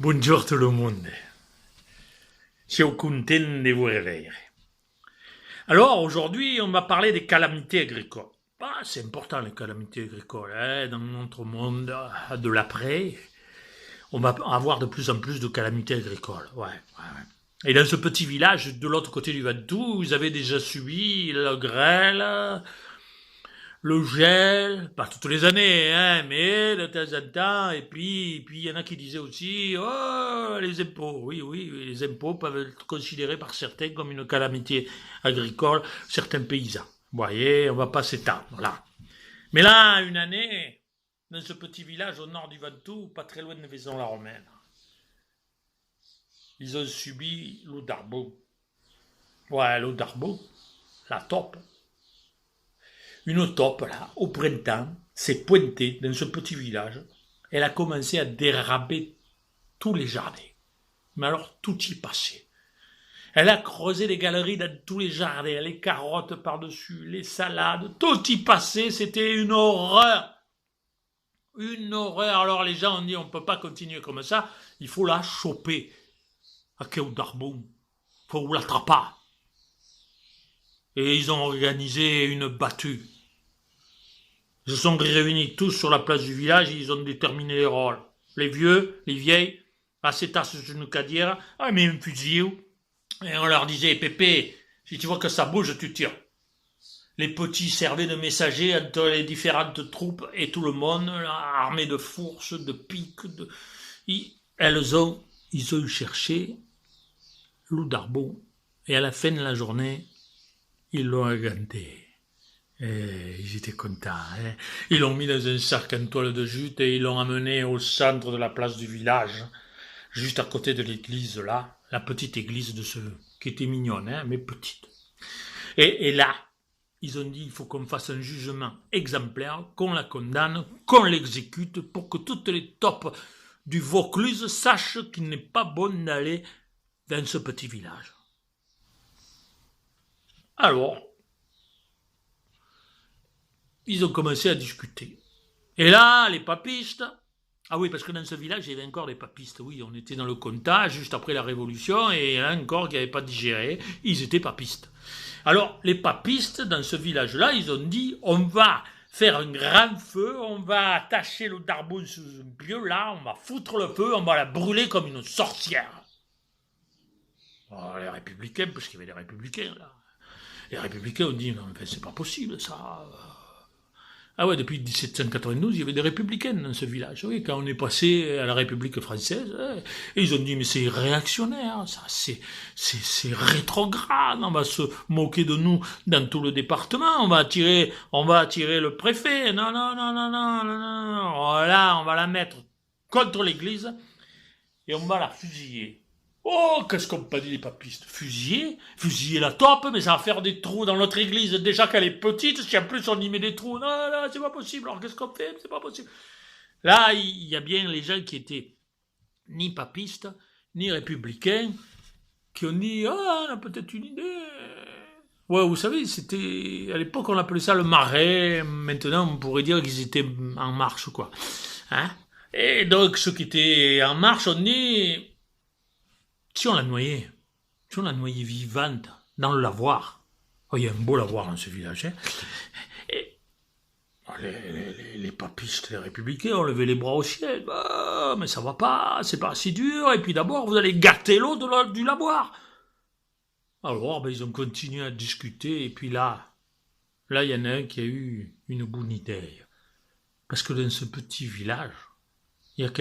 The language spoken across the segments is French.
Bonjour tout le monde. Je suis content de vous réveiller. Alors aujourd'hui, on va parler des calamités agricoles. C'est important les calamités agricoles. Dans notre monde de l'après, on va avoir de plus en plus de calamités agricoles. Ouais. Et dans ce petit village, de l'autre côté du Ventoux, vous avez déjà subi la grêle, le gel, pas toutes les années, mais de temps en temps, et puis il y en a qui disaient aussi, oh, les impôts, oui, les impôts peuvent être considérés par certains comme une calamité agricole, certains paysans. Vous voyez, on va pas s'étendre, là. Mais là, une année, dans ce petit village au nord du Ventoux, pas très loin de Vaison-la-Romaine, ils ont subi l'eau d'Arbaud. Ouais, l'eau d'Arbaud, la taupe. Une taupe, là, au printemps, s'est pointée dans ce petit village. Elle a commencé à déraber tous les jardins. Mais alors, tout y passait. Elle a creusé les galeries dans tous les jardins, les carottes par-dessus, les salades, tout y passait, c'était une horreur. Une horreur. Alors les gens ont dit, on ne peut pas continuer comme ça, il faut la choper. À Kéo d'Arbon, il faut l'attraper. Et ils ont organisé une battue. Ils se sont réunis tous sur la place du village et ils ont déterminé les rôles. Les vieux, les vieilles, s'étassent sur une cadière, mais un fusil. Et on leur disait, Pépé, si tu vois que ça bouge, tu tires. Les petits servaient de messagers entre les différentes troupes et tout le monde, armés de fourches, de piques. Ils ont cherché loup d'Arbon. Et à la fin de la journée, ils l'ont aganté. Et ils étaient contents. Ils l'ont mis dans un sac en toile de jute et ils l'ont amené au centre de la place du village, juste à côté de l'église là, la petite église de ceux qui était mignonne, mais petite. Et là, ils ont dit il faut qu'on fasse un jugement exemplaire, qu'on la condamne, qu'on l'exécute pour que toutes les taupes du Vaucluse sachent qu'il n'est pas bon d'aller dans ce petit village. Alors, ils ont commencé à discuter. Et là, les papistes, oui, parce que dans ce village, il y avait encore des papistes, oui, on était dans le Comtat, juste après la Révolution, et il y en a encore qui n'avaient pas digéré, ils étaient papistes. Alors, les papistes, dans ce village-là, ils ont dit, on va faire un grand feu, on va attacher le darbon sous un pieu, là, on va foutre le feu, on va la brûler comme une sorcière. Oh, les républicains, parce qu'il y avait des républicains, là. Les républicains ont dit, non, mais c'est pas possible, ça. Ah ouais, depuis 1792, il y avait des républicains dans ce village. Oui, quand on est passé à la République française, et ils ont dit, mais c'est réactionnaire, ça, c'est rétrograde, on va se moquer de nous dans tout le département, on va attirer le préfet, non, là, on va la mettre contre l'église, et on va la fusiller. Oh, qu'est-ce qu'on pas dit les papistes? Fusiller la taupe, mais ça va faire des trous dans notre église, déjà qu'elle est petite, si en plus on y met des trous, non, c'est pas possible, alors qu'est-ce qu'on fait? C'est pas possible. Là, il y a bien les gens qui étaient ni papistes, ni républicains, qui ont dit, on a peut-être une idée. Ouais, vous savez, c'était, à l'époque, on appelait ça le marais, maintenant, on pourrait dire qu'ils étaient en marche, quoi. Et donc, ceux qui étaient en marche ont dit, si on la noyait vivante dans le lavoir, il y a un beau lavoir dans ce village, et les papistes, les républicains ont levé les bras au ciel, mais ça va pas, c'est pas si dur, et puis d'abord vous allez gâter l'eau du lavoir. Alors ils ont continué à discuter, et puis là il y en a un qui a eu une bonne idée, parce que dans ce petit village, il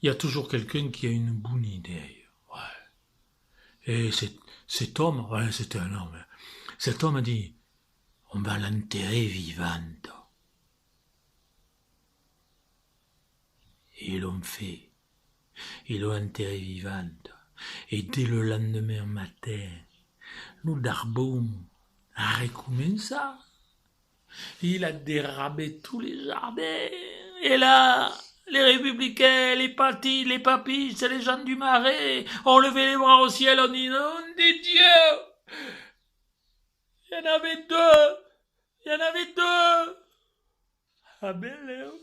y a toujours quelqu'un qui a une bonne idée. Et cet homme, c'était un homme, cet homme a dit, on va l'enterrer vivante. Et ils l'ont fait. Ils l'ont enterrée vivante. Et dès le lendemain matin, loup d'Arbon a recommencé. Il a dérabé tous les jardins. Et là, les républicains, les papistes, les gens du Marais ont levé les bras au ciel, on dit, nom des dieux! Il y en avait deux! Ah ben, Léo.